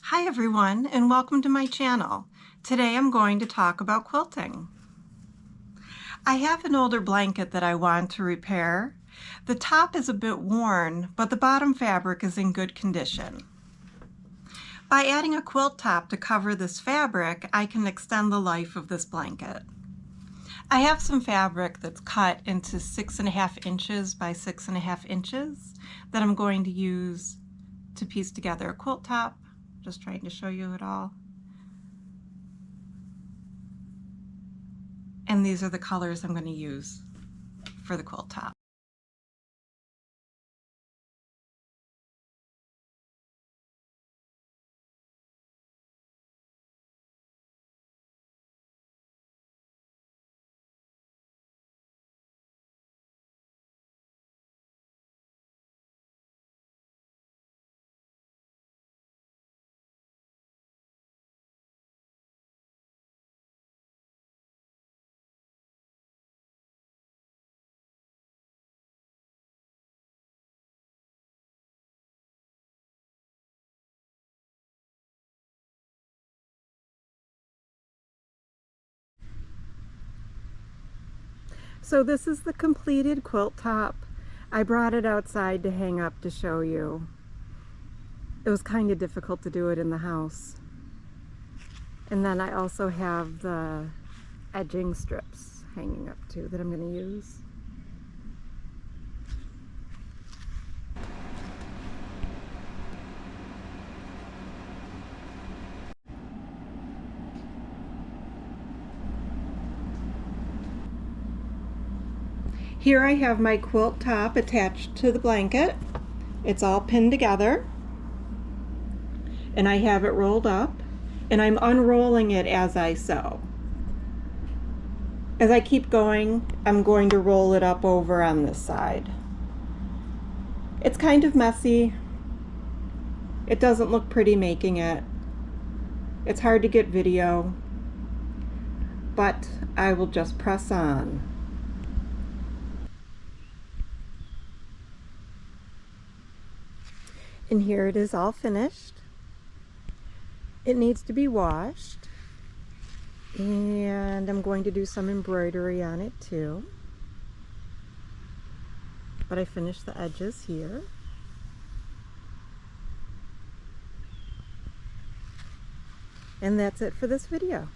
Hi everyone, and welcome to my channel. Today I'm going to talk about quilting. I have an older blanket that I want to repair. The top is a bit worn, but the bottom fabric is in good condition. By adding a quilt top to cover this fabric, I can extend the life of this blanket. I have some fabric that's cut into 6.5 inches by 6.5 inches that I'm going to use to piece together a quilt top. Just trying to show you it all. And these are the colors I'm going to use for the quilt top. So this is the completed quilt top. I brought it outside to hang up to show you. It was kind of difficult to do it in the house. And then I also have the edging strips hanging up too that I'm going to use. Here I have my quilt top attached to the blanket. It's all pinned together. And I have it rolled up. And I'm unrolling it as I sew. As I keep going, I'm going to roll it up over on this side. It's kind of messy. It doesn't look pretty making it. It's hard to get video, but I will just press on. And here it is all finished. It needs to be washed, and I'm going to do some embroidery on it too. But I finished the edges here. And that's it for this video.